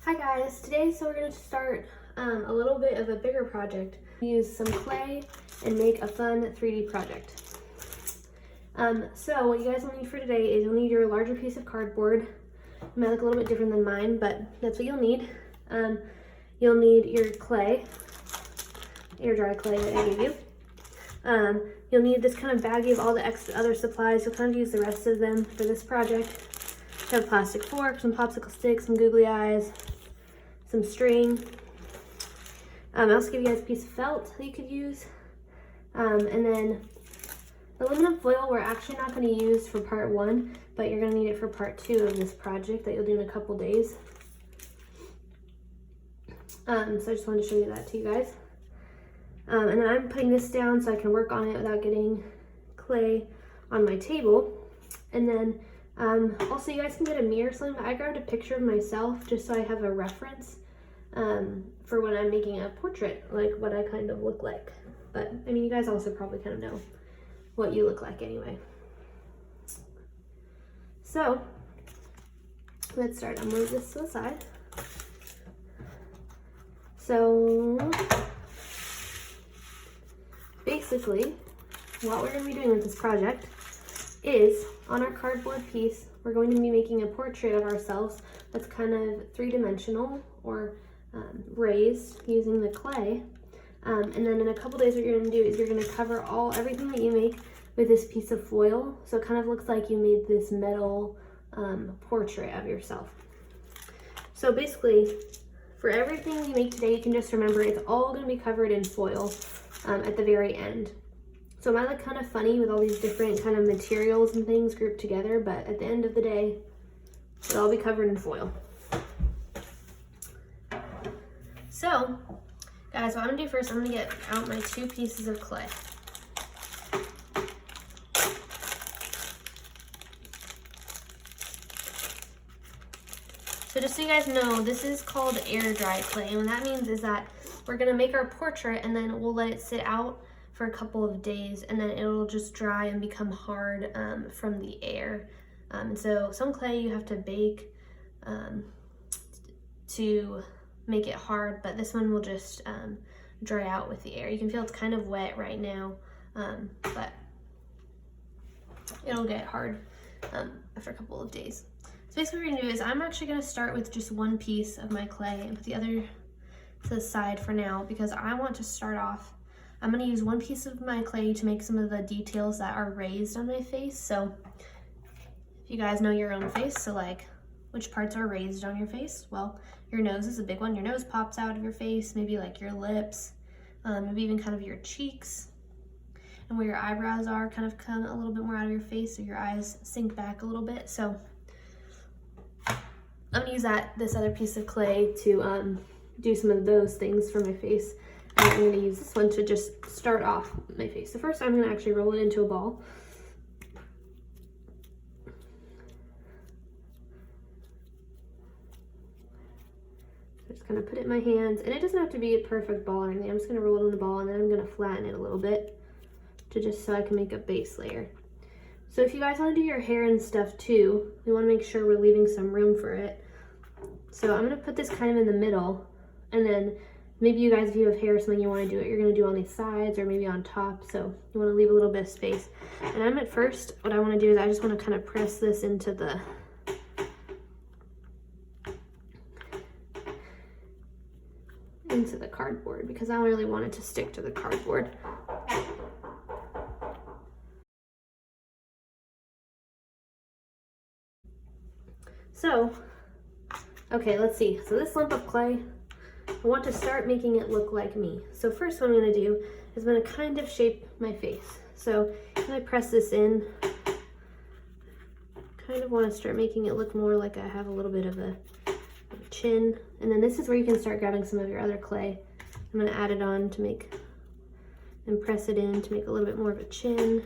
Hi guys, so we're going to start a little bit of a bigger project. Use some clay and make a fun 3D project. So what you guys will need for today is you'll need your larger piece of cardboard. It might look a little bit different than mine, but that's what you'll need. You'll need your clay, your dry clay that I gave you. You'll need this kind of baggie of all the other supplies. You'll kind of use the rest of them for this project. You have a plastic fork, some popsicle sticks, some googly eyes, some string. I also give you guys a piece of felt that you could use. And then the aluminum foil we're actually not going to use for part 1, but you're going to need it for part 2 of this project that you'll do in a couple days. So I just wanted to show you that to you guys. And then I'm putting this down so I can work on it without getting clay on my table. And then also you guys can get a mirror or something. I grabbed a picture of myself just so I have a reference for when I'm making a portrait, like what I kind of look like. But I mean, you guys also probably kind of know what you look like anyway. So let's start. I'm gonna move this to the side. So basically what we're going to be doing with this project is on our cardboard piece we're going to be making a portrait of ourselves that's kind of three-dimensional or raised using the clay, and then in a couple days what you're going to do is you're going to cover everything that you make with this piece of foil, so it kind of looks like you made this metal portrait of yourself. So basically for everything we make today, you can just remember it's all going to be covered in foil at the very end. So it might look kind of funny with all these different kind of materials and things grouped together, but at the end of the day, it'll all be covered in foil. So, guys, what I'm gonna do first, I'm gonna get out my 2 pieces of clay. So just so you guys know, this is called air dry clay, and what that means is that we're gonna make our portrait and then we'll let it sit out for a couple of days, and then it'll just dry and become hard from the air. And so some clay you have to bake to make it hard, but this one will just dry out with the air. You can feel it's kind of wet right now, but it'll get hard after a couple of days. So basically what we're gonna do is I'm actually gonna start with just 1 piece of my clay and put the other to the side for now, because I want to start off, I'm going to use 1 piece of my clay to make some of the details that are raised on my face. So if you guys know your own face, so like which parts are raised on your face? Well, your nose is a big one. Your nose pops out of your face, maybe like your lips, maybe even kind of your cheeks, and where your eyebrows are kind of come a little bit more out of your face, so your eyes sink back a little bit. So I'm going to use this other piece of clay to do some of those things for my face, and I'm going to use this one to just start off my face. So first I'm going to actually roll it into a ball. I'm just going to put it in my hands, and it doesn't have to be a perfect ball or anything. I'm just going to roll it in the ball, and then I'm going to flatten it a little bit so I can make a base layer. So if you guys want to do your hair and stuff too, we want to make sure we're leaving some room for it. So I'm going to put this kind of in the middle, and then maybe you guys, if you have hair or something you want to do it, you're going to do on these sides or maybe on top, so you want to leave a little bit of space. And at first, what I want to do is I just want to kind of press this into the cardboard, because I don't really want it to stick to the cardboard. So, okay, let's see. So this lump of clay, I want to start making it look like me. So first what I'm going to do is I'm going to kind of shape my face. So when I press this in, kind of want to start making it look more like I have a little bit of a chin. And then this is where you can start grabbing some of your other clay. I'm going to add it on to and press it in to make a little bit more of a chin.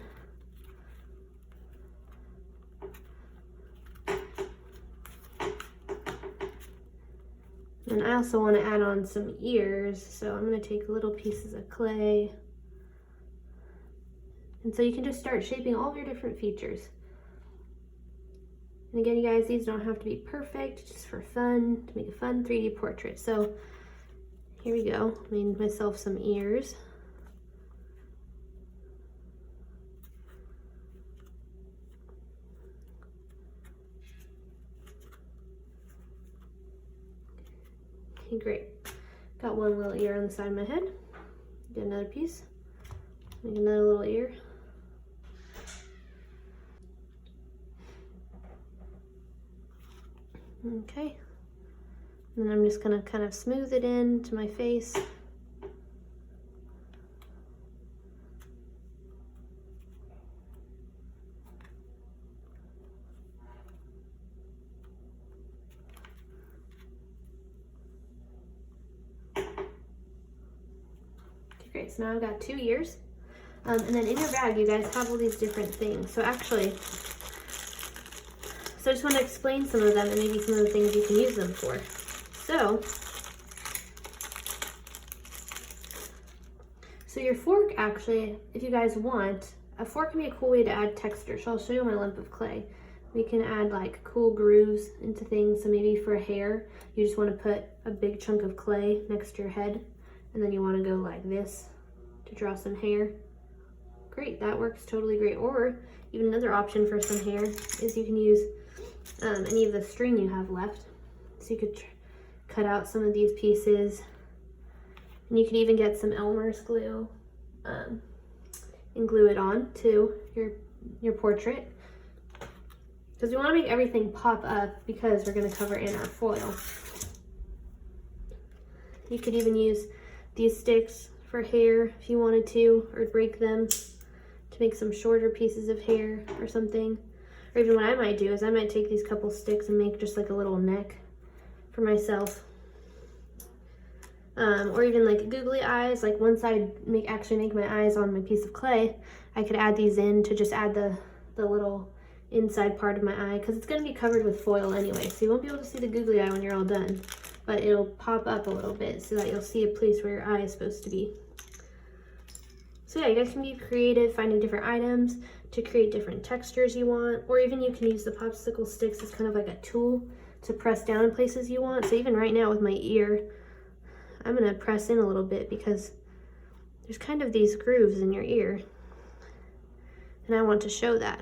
And I also want to add on some ears, so I'm going to take little pieces of clay. And so you can just start shaping all of your different features. And again, you guys, these don't have to be perfect, just for fun, to make a fun 3D portrait. So here we go. Made myself some ears. Okay, great. Got one little ear on the side of my head. Get another piece. Make another little ear. Okay. And then I'm just gonna kind of smooth it in to my face. Okay, great. So now I've got 2 ears. And then in your bag, you guys have all these different things. So actually, I just want to explain some of them and maybe some of the things you can use them for. So your fork, actually, if you guys want, a fork can be a cool way to add texture. So I'll show you my lump of clay. We can add like cool grooves into things. So maybe for hair, you just want to put a big chunk of clay next to your head, and then you want to go like this to draw some hair. Great, that works totally great. Or even another option for some hair is you can use any of the string you have left. So you could cut out some of these pieces, and you could even get some Elmer's glue and glue it on to your portrait, because we want to make everything pop up because we're going to cover in our foil. You could even use these sticks for hair if you wanted to, or break them to make some shorter pieces of hair or something. Or even what I might do is I might take these couple sticks and make just like a little neck for myself. Or even like googly eyes, like once I actually make my eyes on my piece of clay, I could add these in to just add the little inside part of my eye, because it's going to be covered with foil anyway, so you won't be able to see the googly eye when you're all done, but it'll pop up a little bit so that you'll see a place where your eye is supposed to be. So yeah, you guys can be creative, finding different items to create different textures you want, or even you can use the popsicle sticks as kind of like a tool to press down in places you want. So even right now with my ear, I'm gonna press in a little bit because there's kind of these grooves in your ear, and I want to show that.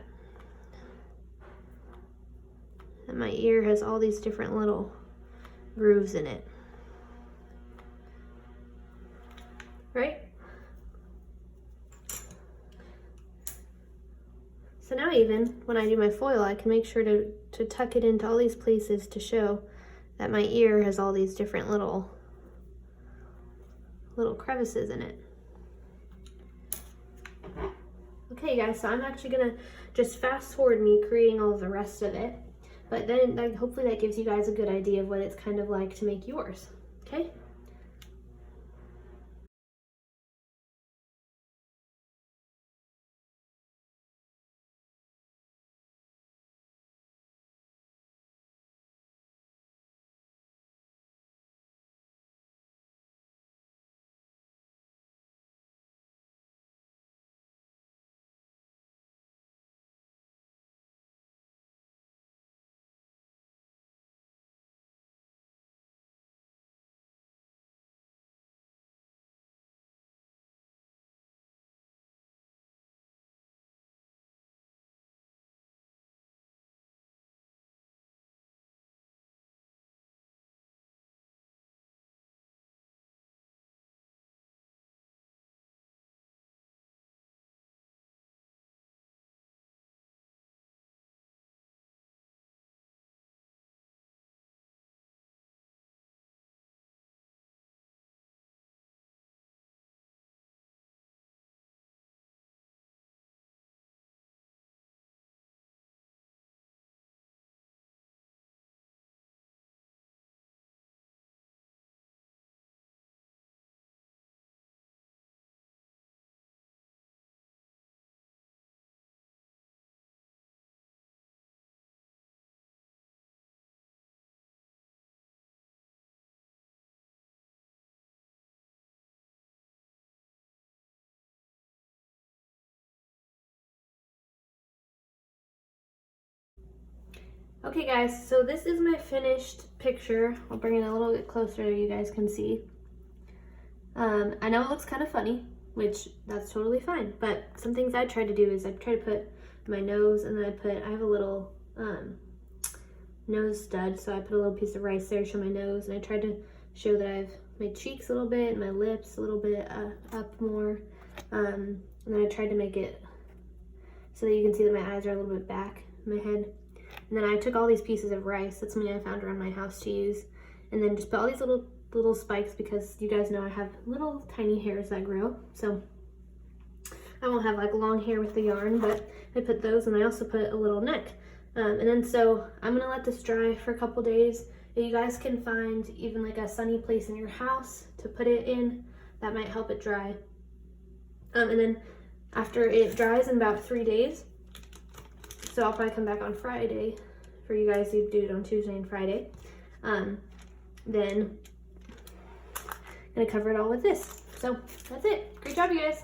And my ear has all these different little grooves in it, right? So now even when I do my foil, I can make sure to tuck it into all these places to show that my ear has all these different little crevices in it. Okay guys, so I'm actually gonna just fast forward me creating all of the rest of it, but then hopefully that gives you guys a good idea of what it's kind of like to make yours, okay? Okay guys, so this is my finished picture. I'll bring it a little bit closer so you guys can see. I know it looks kind of funny, which that's totally fine, but some things I try to do is I try to put my nose, and then I have a little nose stud, so I put a little piece of rice there to show my nose, and I tried to show that I've my cheeks a little bit, my lips a little bit up more, and then I tried to make it so that you can see that my eyes are a little bit back in my head. And then I took all these pieces of rice, that's something I found around my house to use, and then just put all these little spikes, because you guys know I have little tiny hairs that grow, so I won't have like long hair with the yarn, but I put those, and I also put a little neck. And then so I'm gonna let this dry for a couple days. If you guys can find even like a sunny place in your house to put it in, that might help it dry. And then after it dries in about 3 days, so I'll probably come back on Friday for you guys to do it on Tuesday and Friday. Then I'm gonna cover it all with this. So that's it. Great job, you guys.